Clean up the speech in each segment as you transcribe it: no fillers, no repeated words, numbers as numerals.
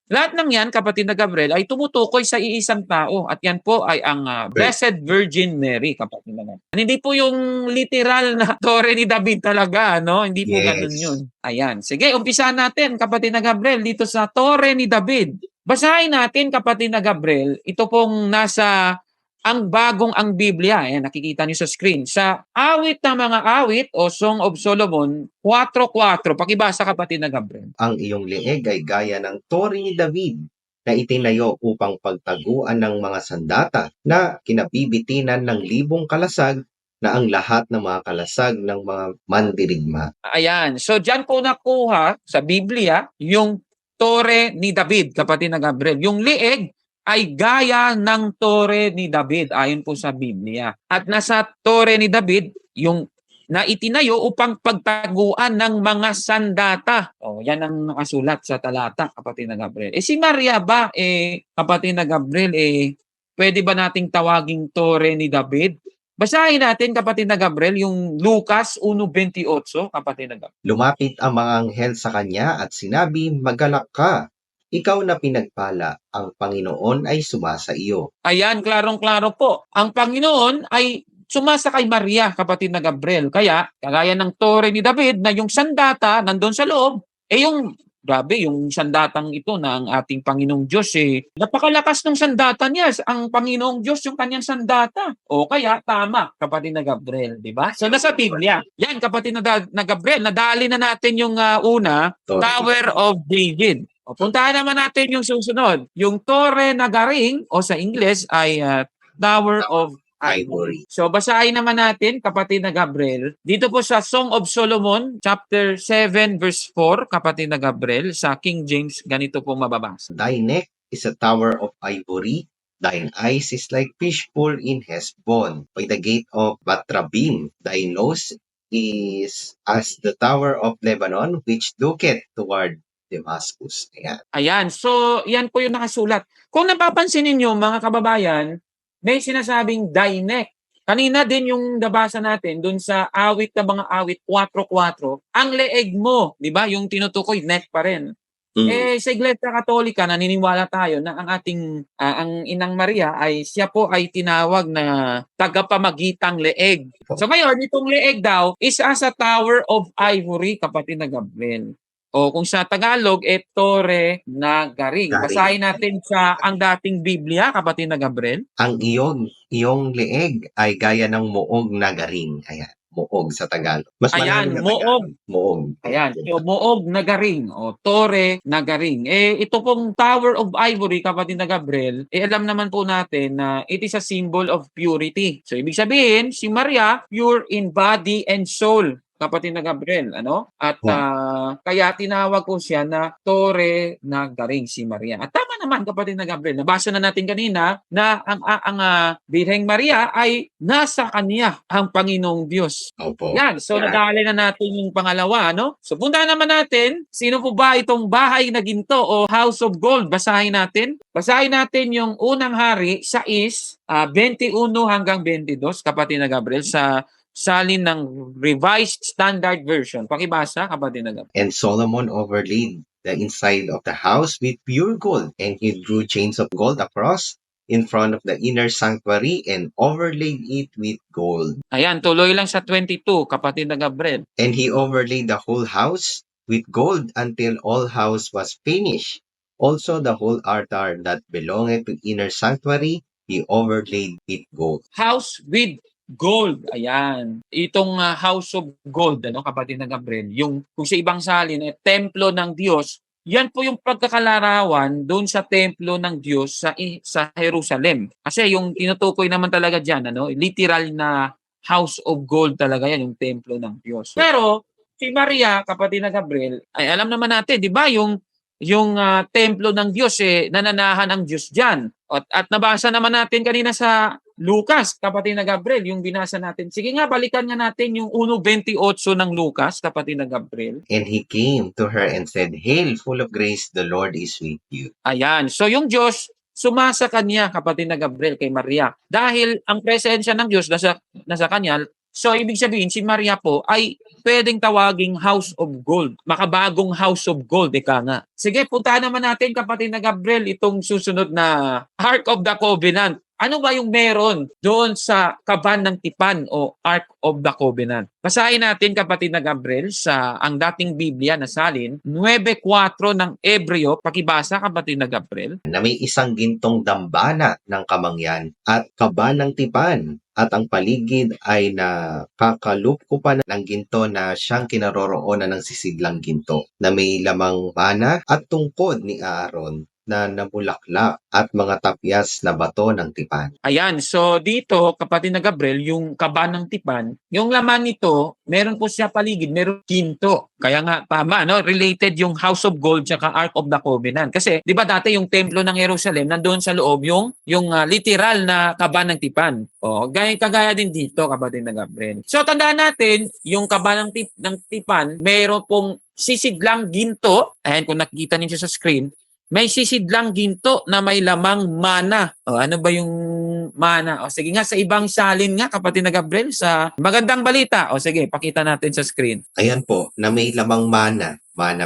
Lahat ng yan, kapatid na Gabriel, ay tumutukoy sa iisang tao at yan po ay ang Blessed Virgin Mary, kapatid na Gabriel. Hindi po yung literal na Torre ni David talaga, no? Hindi po ganun yun. Yes. Ayan. Sige, umpisahan natin, kapatid na Gabriel, dito sa Torre ni David. Basahin natin, kapatid na Gabriel, ito pong nasa ang Biblia, ayan, nakikita niyo sa screen. Sa awit ng mga awit o Song of Solomon, 4:4. Pakibasa, kapatid na Gabriel. Ang iyong leeg ay gaya ng tore ni David na itinayo upang pagtaguan ng mga sandata na kinabibitinan ng libong kalasag na ang lahat ng mga kalasag ng mga mandirigma. Ayan. So, diyan ko nakuha sa Biblia yung tore ni David, kapatid na Gabriel. Yung leeg ay gaya ng tore ni David ayon po sa Biblia. At nasa tore ni David, yung na itinayo upang pagtaguan ng mga sandata. O, yan ang nakasulat sa talata, kapatid na Gabriel. Si Maria ba, kapatid na Gabriel, pwede ba nating tawaging tore ni David? Basahin natin, kapatid na Gabriel, yung Lucas 1:28, kapatid na Gabriel. Lumapit ang mga anghel sa kanya at sinabi, "Magalak ka, ikaw na pinagpala, ang Panginoon ay sumasa iyo." Ayan, klarong-klaro po. Ang Panginoon ay sumasa kay Maria, kapatid na Gabriel. Kaya, kagaya ng tore ni David na yung sandata nandun sa loob, yung sandatang ito na ang ating Panginoong Diyos, napakalakas ng sandata niya. Ang Panginoong Diyos yung kanyang sandata. O kaya, tama, kapatid na Gabriel, di ba? So, nasa Biblia. Yan, kapatid na Gabriel, nadali na natin yung una, Tower of David. O, puntahan naman natin yung susunod. Yung Torre na Garing, o sa English ay Tower of Ivory. So, basahin naman natin, kapatid na Gabriel, dito po sa Song of Solomon, chapter 7, verse 4, kapatid na Gabriel, sa King James, ganito po mababasa. Thy neck is a tower of ivory, thine eyes is like fishpool in Heshbon, by the gate of Batrabim. Thy nose is as the tower of Lebanon, which looketh toward Damascus. Ayan. Ayan. So, yan po yung nakasulat. Kung napapansin ninyo, mga kababayan, may sinasabing thy neck. Kanina din yung nabasa natin dun sa awit na mga awit 4:4, ang leeg mo, di ba? Yung tinutukoy, neck pa rin. Sa Iglesia Katolika, naniniwala tayo na ang ating ang Inang Maria ay siya po ay tinawag na tagapamagitang leeg. So ngayon, itong leeg daw is as a tower of ivory, kapatid na Gabriel. O kung sa Tagalog, Torre na Garing. Basahin natin sa ang dating Biblia, kapatid na Gabriel. Ang iyong leeg ay gaya ng muog na garing. Ayan. Muog sa Tagalog. Mas Ayan, muog. Muog. Ayan, so, muog na garing o tore na garing. Ito pong Tower of Ivory, kapatid na Gabriel, alam naman po natin na it is a symbol of purity. So, ibig sabihin, si Maria, pure in body and soul, kapatid na Gabriel, ano? At kaya tinawag ko siya na Tore na Garing, si Maria. At tama naman, kapatid na Gabriel. Nabasa na natin kanina na ang Birheng Maria ay nasa kanya ang Panginoong Diyos. Opo. Yan, so nadali na natin yung pangalawa, no? So puntahan naman natin, sino po ba itong bahay na ginto o House of Gold? Basahin natin. Basahin natin yung unang hari, 6, 21 hanggang 22, kapatid na Gabriel, sa salin ng Revised Standard Version. Pakibasa, kapatid na Gabriel. And Solomon overlaid the inside of the house with pure gold, and he drew chains of gold across in front of the inner sanctuary and overlaid it with gold. Ayan, tuloy lang sa 22, kapatid na Gabriel. And he overlaid the whole house with gold until all house was finished. Also the whole altar that belonged to inner sanctuary, he overlaid with gold. House with gold. Ayan. Itong House of Gold, ano, kapatid na Gabriel, yung kung sa ibang salin, templo ng Diyos, yan po yung pagkakalarawan doon sa templo ng Diyos sa Jerusalem. Kasi yung tinutukoy naman talaga diyan, ano, literal na House of Gold talaga yan, yung templo ng Diyos. Pero si Maria, kapatid na Gabriel, ay alam naman natin, 'di ba, yung templo ng Diyos, nananahan ang Diyos diyan. At nabasa naman natin kanina sa Lucas, kapatid na Gabriel, yung binasa natin. Sige nga, balikan nga natin yung 1:28 ng Lucas, kapatid na Gabriel. And he came to her and said, "Hail, full of grace, the Lord is with you." Ayan. So yung Diyos, sumasa kanya, kapatid na Gabriel, kay Maria. Dahil ang presensya ng Diyos nasa kanya, So, ibig sabihin, si Maria po ay pwedeng tawaging House of Gold. Makabagong House of Gold, ika nga. Sige, puntahan naman natin, kapatid na Gabriel, itong susunod na Ark of the Covenant. Ano ba yung meron doon sa kaban ng tipan o Ark of the Covenant? Basahin natin, kapatid na Gabriel, sa ang dating Biblia na salin, 9:4 ng Ebreo. Pakibasa, kapatid na Gabriel. Na may isang gintong dambana ng kamangyan at kaba ng tipan, at ang paligid ay nakakalukupan ng ginto na siyang kinaroroonan ng sisidlang ginto, na may lamang mana at tungkod ni Aaron na nabulaklak at mga tapyas na bato ng tipan. Ayan, so dito, kapatid na Gabriel, yung kaba ng tipan, yung laman nito, meron po siya paligid, meron ginto. Kaya nga, tama, no? Related yung House of Gold tsaka Ark of the Covenant. Kasi, di ba dati yung templo ng Jerusalem, nandoon sa loob yung literal na kaba ng tipan. O, kagaya din dito, kapatid na Gabriel. So, tandaan natin, yung kaba ng tipan, meron pong sisidlang ginto. Ayan, kung nakikita niyo sa screen, may sisidlang ginto na may lamang mana. O, ano ba yung mana? O, sige nga, sa ibang salin nga, kapatid na Gabriel, sa magandang balita. O, sige, pakita natin sa screen. Ayan po, na may lamang mana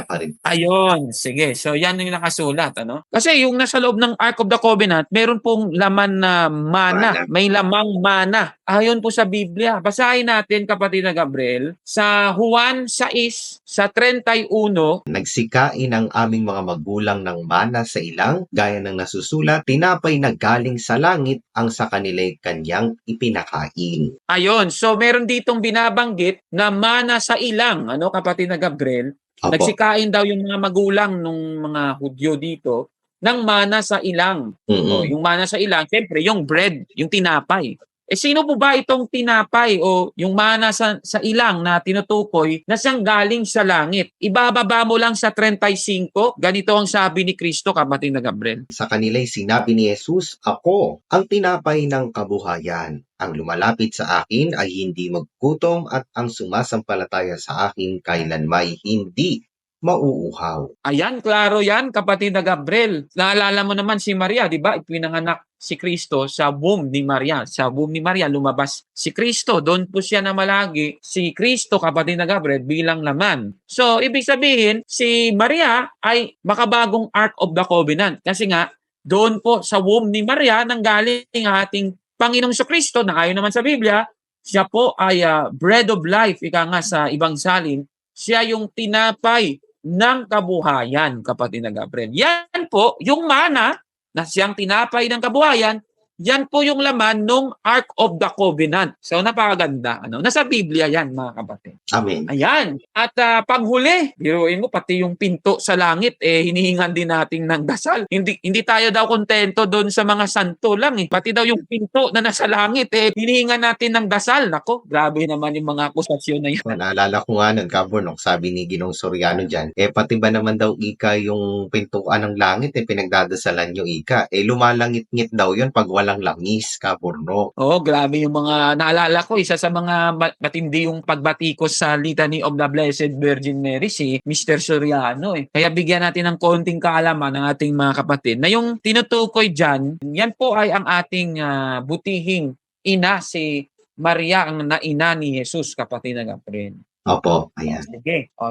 pa rin. Ayun, sige. So, yan yung nakasulat, ano? Kasi yung nasa loob ng Ark of the Covenant, meron pong laman na mana. Mana. May lamang mana. Ayon po sa Biblia. Basahin natin, kapatid na Gabriel, sa Juan 6, sa 31. Nagsikain ang aming mga magulang ng mana sa ilang, gaya ng nasusulat, tinapay na galing sa langit ang sa kanila'y kanyang ipinakain. Ayun. So, meron ditong binabanggit na mana sa ilang, ano, kapatid na Gabriel? Opo. Nagsikain daw yung mga magulang ng mga Hudyo dito ng mana sa ilang. O, yung mana sa ilang, siyempre, yung bread, yung tinapay. Sino po ba itong tinapay o yung mana sa ilang na tinutukoy na siyang galing sa langit? Ibababa mo lang sa 35, ganito ang sabi ni Kristo, kapatid na Gabriel. Sa kanila'y sinabi ni Jesus, "Ako ang tinapay ng kabuhayan. Ang lumalapit sa akin ay hindi maggutom at ang sumasampalataya sa akin kailanmay hindi mauuhaw." Ayan, klaro yan, kapatid na Gabriel. Naalala mo naman si Maria, di ba? Ipinanganak si Kristo sa womb ni Maria. Sa womb ni Maria, lumabas si Kristo. Doon po siya namalagi si Kristo, kapatid na Gabriel, bilang laman. So, ibig sabihin, si Maria ay makabagong Ark of the Covenant. Kasi nga, doon po sa womb ni Maria nanggaling ang ating Panginoong Kristo, na ayon naman sa Biblia, siya po ay bread of life, ika nga sa ibang salin. Siya yung tinapay ng kabuhayan, kapatid na Gabriel. Yan po, yung mana na siyang tinapay ng kabuhayan, yan po yung laman ng Ark of the Covenant. So, napakaganda. Ano? Nasa Biblia yan, mga kapatid. Amen. Ayan. At panghuli, biruin mo, pati yung pinto sa langit, hinihingan din natin ng dasal. Hindi tayo daw kontento doon sa mga santo lang. Pati daw yung pinto na nasa langit, hinihingan natin ng dasal. Nako, grabe naman yung mga akusasyon na yan. Naalala ko nga nun, Kabunok, sabi ni Ginong Soriano dyan, pati ba naman daw ika yung pintuan ng langit, pinagdadasalan yung ika. Lumalangit-ngit daw yun pag walang langis, Kabunok. Oo, grabe yung mga naalala ko. Isa sa mga matindi yung pagbatikos sa Litany of the Blessed Virgin Mary, si Mr. Soriano. Kaya bigyan natin ng konting kaalaman ng ating mga kapatid na yung tinutukoy dyan, yan po ay ang ating butihing ina, si Maria, ang naina ni Jesus, kapatid na Gabriel. Opo, ayan.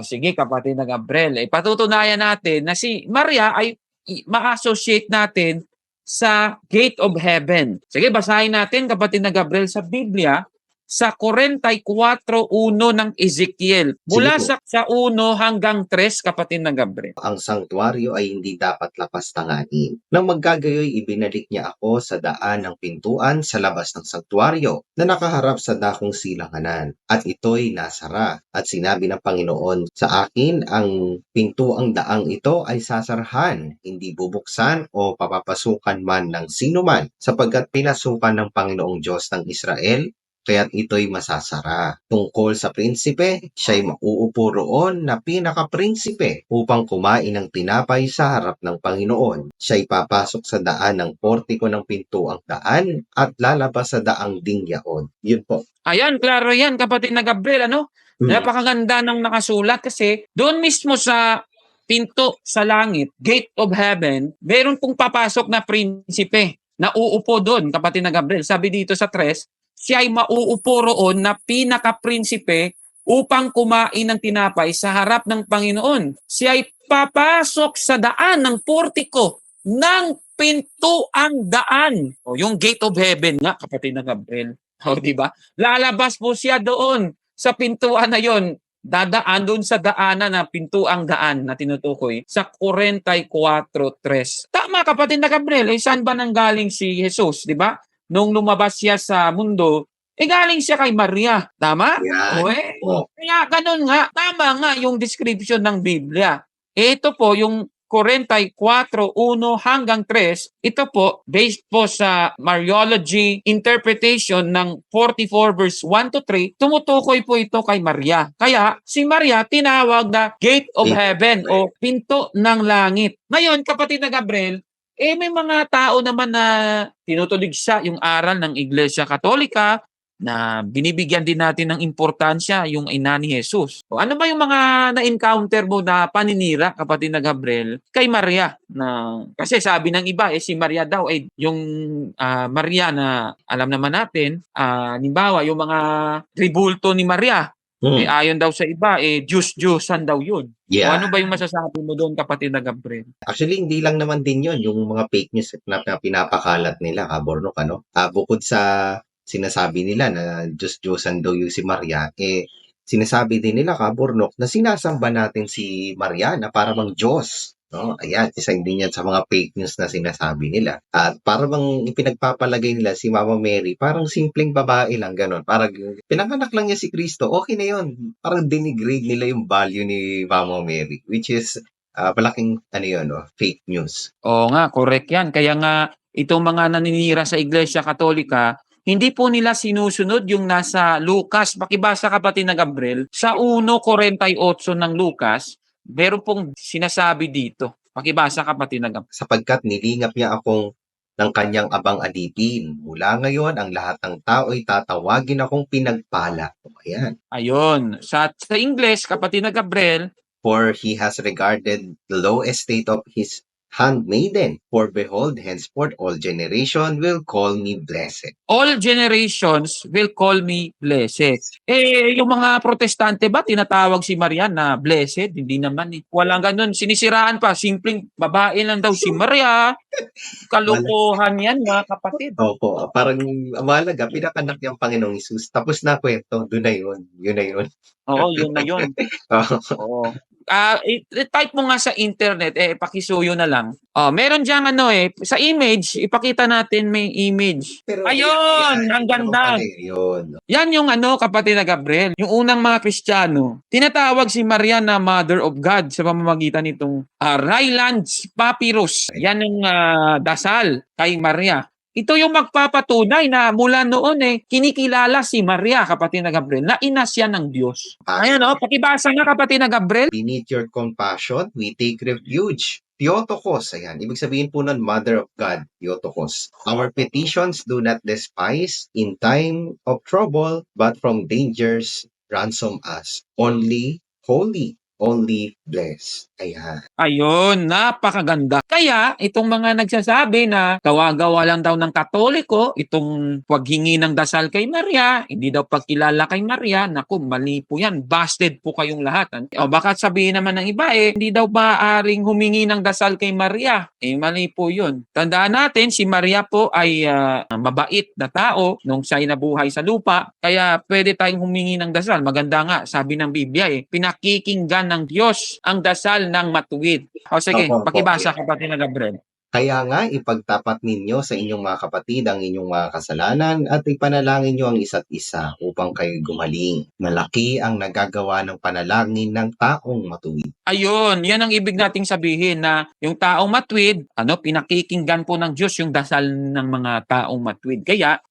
Sige, kapatid na Gabriel. Patutunayan natin na si Maria ay ma-associate natin sa gate of heaven. Sige, basahin natin, kapatid na Gabriel, sa Biblia, sa 44:1 ng Ezekiel. Mula sa 1 hanggang 3, kapatid na Gabriel. Ang sanktuaryo ay hindi dapat lapastanganin. Nang maggagayoy, ibinalik niya ako sa daan ng pintuan sa labas ng sanktuaryo na nakaharap sa dakong silanganan. At ito'y nasara. At sinabi ng Panginoon sa akin, ang pintuang daang ito ay sasarhan, hindi bubuksan o papapasukan man ng sinuman, sapagkat pinasukan ng Panginoong Diyos ng Israel, kaya't ito'y masasara. Tungkol sa prinsipe, siya'y mauupo roon na pinaka-prinsipe upang kumain ng tinapay sa harap ng Panginoon. Siya'y papasok sa daan ng portiko ng pintuang daan at lalabas sa daang dingyaon. Yun po. Ayan, klaro yan, kapatid na Gabriel. Napakaganda ng nakasulat kasi doon mismo sa pinto sa langit, gate of heaven, meron pong papasok na prinsipe na uupo doon, kapatid na Gabriel. Sabi dito sa 3, siya ay mauupo roon na pinaka-prinsipe upang kumain ng tinapay sa harap ng Panginoon. Siya ay papasok sa daan ng portiko ng pintuang daan. O yung gate of heaven nga, kapatid na Gabriel. O di ba? Lalabas po siya doon sa pintuan na yon. Dadaan doon sa daanan na pintuang daan na tinutukoy sa 44:3. Tama kapatid na Gabriel, saan ba nanggaling si Jesus, di ba? Nung lumabas siya sa mundo, galing siya kay Maria. Tama? Yan. O, kaya ganun nga, tama nga yung description ng Biblia. Ito po yung 44:1 hanggang 3, ito po based po sa Mariology interpretation ng 44 verse 1 to 3, tumutukoy po ito kay Maria. Kaya si Maria tinawag na Gate of Heaven o Pinto ng Langit. Ngayon, kapatid na Gabriel, may mga tao naman na tinutuligsa yung aral ng Iglesia Katolika na binibigyan din natin ng importansya yung ina ni Jesus. O ano ba yung mga na-encounter mo na paninira, kapatid na Gabriel, kay Maria? Kasi sabi ng iba, si Maria daw, yung Maria na alam naman natin, halimbawa, yung mga tribulto ni Maria, ayon daw sa iba, Diyos-Diyosan daw yun. O ano ba yung masasabi mo doon, kapatid na Gabriel? Actually, hindi lang naman din yun, yung mga fake news na pinapakalat nila, Kabornok, ano? Bukod sa sinasabi nila na Diyos-Diyosan daw yung si Maria, sinasabi din nila, Kabornok, na sinasamba natin si Maria na para bang Diyos. No? Ayan, isa din yan sa mga fake news na sinasabi nila. At para bang ipinagpapalagay nila si Mama Mary, parang simpleng babae lang, gano'n. Parang pinanganak lang niya si Kristo, okay na yun. Parang denigrade nila yung value ni Mama Mary, which is malaking fake news. Oo nga, correct yan. Kaya nga, itong mga naninira sa Iglesia Katolika, hindi po nila sinusunod yung nasa Lucas. Pakibasa kapatid na Gabriel, sa 1:48 ng Lucas, meron pong sinasabi dito. Pakibasa kapatid na Gabriel. Sapagkat nilingap niya akong ng kanyang abang alipin. Mula ngayon, ang lahat ng tao ay tatawagin akong pinagpala. Ayan. Ayun. Sa English, kapatid na Gabriel, for he has regarded the low estate of his handmaiden. For behold, henceforth all generation will call me blessed. All generations will call me blessed. Yung mga protestante ba, tinatawag si Maria na blessed? Hindi naman eh. Walang ganun. Sinisiraan pa. Simpleng babae lang daw si Maria. Kalukuhan yan, mga kapatid. Opo, parang mahalaga, pinakanak yung Panginoong Hesus. Tapos na kwento, doon na yun. Yun na yun. Oo, yun na yun. Oo. I-type mo nga sa internet, pakisuyo na lang. Meron diyang sa image, ipakita natin may image. Pero, ayun, ang ganda. Yun. Yan yung kapatid na Gabriel, yung unang mga Kristiyano, tinatawag si Maria na Mother of God sa pamamagitan nitong Rylands Papyrus. Yan yung dasal kay Maria. Ito yung magpapatunay na mula noon kinikilala si Maria, kapatid na Gabriel, na ina siya ng Diyos. Ayan pakibasa nga kapatid na Gabriel. Beneath your compassion, we take refuge. Theotokos, ayan. Ibig sabihin po nun, Mother of God, Theotokos. Our petitions do not despise in time of trouble, but from dangers ransom us. Only holy, only blessed. Ayan. Ayun, napakaganda. Kaya, itong mga nagsasabi na gawa-gawa lang daw ng Katoliko, itong paghingi ng dasal kay Maria, hindi daw pagkilala kay Maria, naku, mali po yan. Busted po kayong lahat. O baka sabihin naman ng iba, hindi daw maaaring humingi ng dasal kay Maria. Mali po yun. Tandaan natin, si Maria po ay mabait na tao nung siya'y nabuhay sa lupa, kaya pwede tayong humingi ng dasal. Maganda nga, sabi ng Biblia, pinakikinggan ng Diyos ang dasal ng matuwid. O sige, pakibasa kapatid na Gabriel. Kaya nga, ipagtapat ninyo sa inyong mga kapatid ang inyong mga kasalanan at ipanalangin nyo ang isa't isa upang kayo gumaling. Malaki ang nagagawa ng panalangin ng taong matuwid. Ayun, yan ang ibig nating sabihin na yung taong matuwid, pinakikinggan po ng Diyos yung dasal ng mga taong matuwid. Kaya,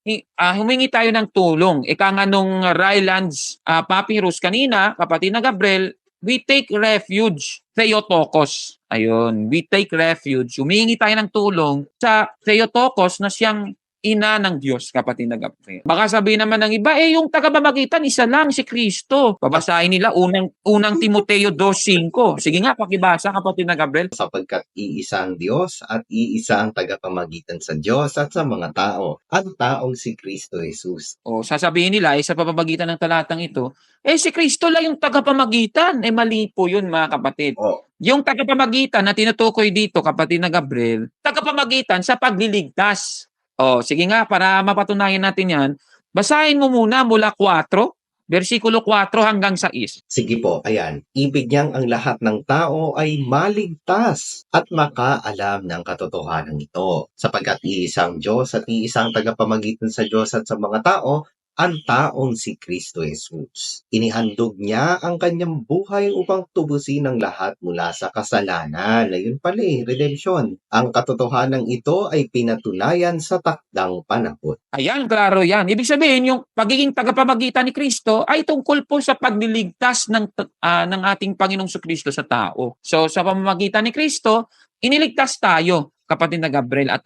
humingi tayo ng tulong. Ika nga nung Rylands Papyrus kanina, kapatid na Gabriel, we take refuge, Theotokos. Ayun, we take refuge. Humingi tayo ng tulong sa Theotokos na siyang ina ng Diyos, kapatid na Gabriel. Baka sabihin naman ng iba, yung tagapamagitan, isa lang, si Kristo. Babasahin nila unang Timoteo 2:5. Sige nga, pakibasa, kapatid na Gabriel. Sapagkat iisa ang Diyos at iisa ang tagapamagitan sa Diyos at sa mga tao, ang taong si Kristo Jesus. O sasabihin nila, sa pamamagitan ng talatang ito, si Kristo lang yung tagapamagitan. Mali po yun, mga kapatid. O, Yung tagapamagitan na tinutukoy dito, kapatid na Gabriel, tagapamagitan sa pagliligtas. Sige nga, para mapatunayan natin yan, basahin mo muna mula 4, versikulo 4 hanggang 6. sige po, ayan. Ibig niyang ang lahat ng tao ay maligtas at makaalam ng katotohanan ito. Sapagkat iisang Diyos at iisang tagapamagitan sa Diyos at sa mga tao, ang taong si Kristo Jesus. Inihandog niya ang kanyang buhay upang tubusin ang lahat mula sa kasalanan. Ayun pala redemption. Ang katotohanan ito ay pinatunayan sa takdang panahon. Ayan, klaro yan. Ibig sabihin, yung pagiging tagapamagitan ni Kristo ay tungkol po sa pagliligtas ng ating Panginoong Kristo sa tao. So, sa pamamagitan ni Kristo, iniligtas tayo, kapatid na Gabriel. At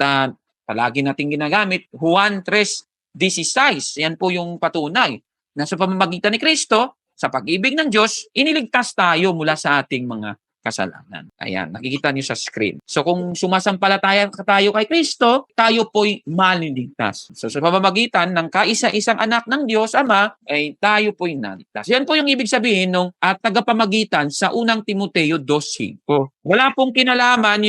palagi nating ginagamit, Juan 3:16. Yan po yung patunay na sa pamamagitan ni Kristo, sa pag-ibig ng Diyos, iniligtas tayo mula sa ating mga kasalanan. Ayan, nakikita niyo sa screen. So kung sumasampalataya tayo kay Kristo, tayo po'y maliligtas. So sa pamamagitan ng kaisa-isang anak ng Diyos, Ama, ay tayo po'y naligtas. Yan po yung ibig sabihin ng tagapamagitan sa unang Timoteo 2:5. Wala pong kinalaman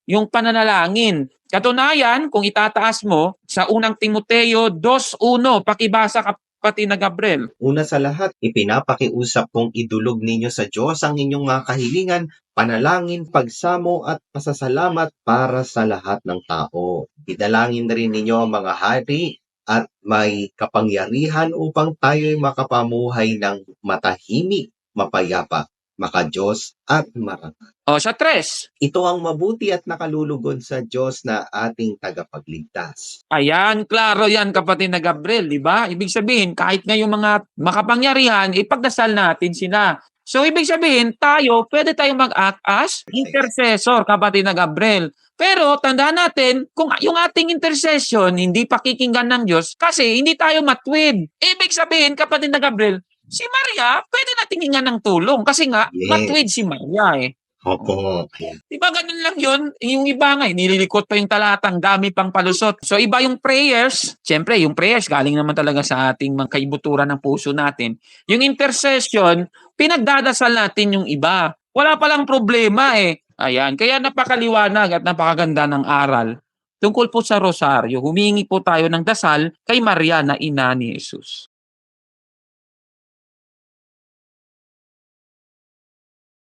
yung pananalangin. Katunayan, kung itataas mo sa unang Timoteo 2:1, pakibasa kapatid na Gabriel. Una sa lahat, ipinapakiusap kong idulog ninyo sa Diyos ang inyong mga kahilingan, panalangin, pagsamo at pasasalamat para sa lahat ng tao. Idalangin na rin ninyo ang mga hari at may kapangyarihan upang tayo'y makapamuhay ng matahimik, mapayapa, makadiyos at marangal. Sa 3. Ito ang mabuti at nakalulugod sa Diyos na ating tagapagligtas. Ayan, klaro yan, kapatid na Gabriel, di ba? Ibig sabihin, kahit ngayong mga makapangyarihan, ipagdasal natin sila. So, ibig sabihin, pwede tayong mag-act as intercessor, kapatid na Gabriel. Pero, tandaan natin, kung yung ating intercession hindi pakikinggan ng Diyos, kasi hindi tayo matwid. Ibig sabihin, kapatid na Gabriel, si Maria, pwede natin hingan ng tulong. Kasi nga, Yes. matwid si Maria Opo. Di ba ganun lang yun? Yung iba nga, nililikot pa yung talatang, dami pang palusot. So iba yung prayers. Siyempre, yung prayers galing naman talaga sa ating mga kaibuturan ng puso natin. Yung intercession, pinagdadasal natin yung iba. Wala palang problema Ayan, kaya napakaliwanag at napakaganda ng aral tungkol po sa rosaryo. Humingi po tayo ng dasal kay Maria na ina ni Jesus.